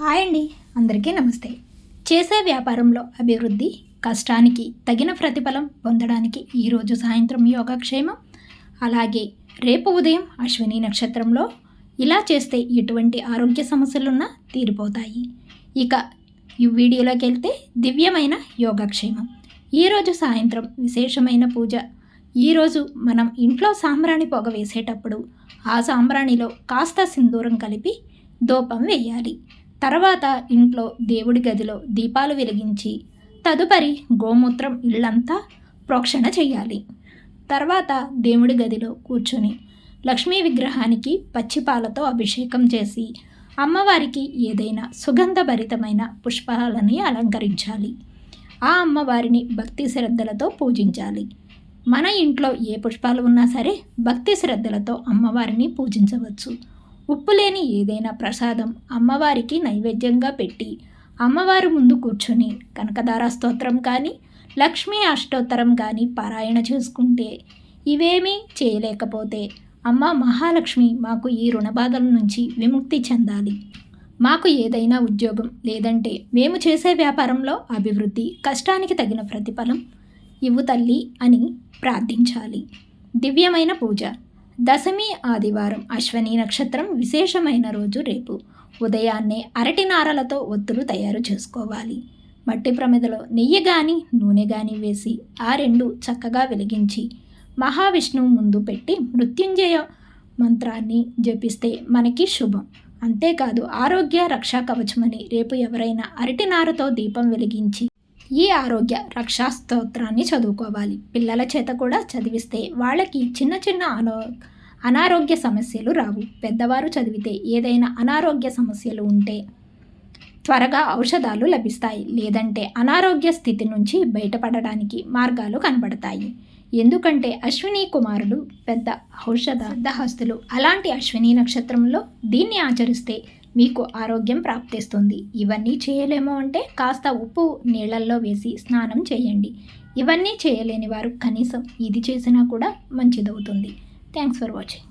Hi అండి, అందరికీ నమస్తే. చేసే వ్యాపారంలో అభివృద్ధి, కష్టానికి తగిన ప్రతిఫలం పొందడానికి ఈరోజు సాయంత్రం యోగక్షేమం, అలాగే రేపు ఉదయం అశ్విని నక్షత్రంలో ఇలా చేస్తే ఎటువంటి ఆరోగ్య సమస్యలున్నా తీరిపోతాయి. ఇక ఈ వీడియోలోకి వెళ్తే దివ్యమైన యోగక్షేమం. ఈరోజు సాయంత్రం విశేషమైన పూజ. ఈరోజు మనం ఇంట్లో సాంబ్రాణి పొగ వేసేటప్పుడు ఆ సాంబ్రాణిలో కాస్త సింధూరం కలిపి దూపం వేయాలి. తర్వాత ఇంట్లో దేవుడి గదిలో దీపాలు వెలిగించి తదుపరి గోమూత్రం ఇల్లంతా ప్రోక్షణ చేయాలి. తర్వాత దేవుడి గదిలో కూర్చొని లక్ష్మీ విగ్రహానికి పచ్చిపాలతో అభిషేకం చేసి అమ్మవారికి ఏదైనా సుగంధభరితమైన పుష్పాలని అలంకరించాలి. ఆ అమ్మవారిని భక్తి శ్రద్ధలతో పూజించాలి. మన ఇంట్లో ఏ పుష్పాలు ఉన్నా సరే భక్తి శ్రద్ధలతో అమ్మవారిని పూజించవచ్చు. ఉప్పు లేని ఏదైనా ప్రసాదం అమ్మవారికి నైవేద్యంగా పెట్టి అమ్మవారి ముందు కూర్చొని కనకదార స్తోత్రం కానీ లక్ష్మీ అష్టోత్తరం కానీ పారాయణ చేసుకుంటే, ఇవేమీ చేయలేకపోతే అమ్మ మహాలక్ష్మి మాకు ఈ రుణబాధల నుంచి విముక్తి చెందాలి, మాకు ఏదైనా ఉద్యోగం లేదంటే మేము చేసే వ్యాపారంలో అభివృద్ధి, కష్టానికి తగిన ప్రతిఫలం ఇవ్వు తల్లి అని ప్రార్థించాలి. దివ్యమైన పూజ. దశమి ఆదివారం, అశ్విని నక్షత్రం విశేషమైన రోజు రేపు. ఉదయాన్నే అరటి నారలతో ఒత్తులు తయారు చేసుకోవాలి. మట్టి ప్రమిదలో నెయ్యి కానీ నూనె కానీ వేసి ఆ రెండు చక్కగా వెలిగించి మహావిష్ణువు ముందు పెట్టి మృత్యుంజయ మంత్రాన్ని జపిస్తే మనకి శుభం. అంతేకాదు ఆరోగ్య రక్షా కవచమని రేపు ఎవరైనా అరటి నారతో దీపం వెలిగించి ఈ ఆరోగ్య రక్షా స్తోత్రాన్ని చదువుకోవాలి. పిల్లల చేత కూడా చదివిస్తే వాళ్ళకి చిన్న చిన్న అనారోగ్య సమస్యలు రావు. పెద్దవారు చదివితే ఏదైనా అనారోగ్య సమస్యలు ఉంటే త్వరగా ఔషధాలు లభిస్తాయి, లేదంటే అనారోగ్య స్థితి నుంచి బయటపడడానికి మార్గాలు కనబడతాయి. ఎందుకంటే అశ్విని కుమారుడు పెద్ద సిద్ధహస్తులు. అలాంటి అశ్విని నక్షత్రంలో దీన్ని ఆచరిస్తే మీకు ఆరోగ్యం ప్రాప్తిస్తుంది. ఇవన్నీ చేయలేమో అంటే కాస్త ఉప్పు నీళ్ళల్లో వేసి స్నానం చేయండి. ఇవన్నీ చేయలేని వారు కనీసం ఇది చేసినా కూడా మంచిదవుతుంది. Thanks for watching.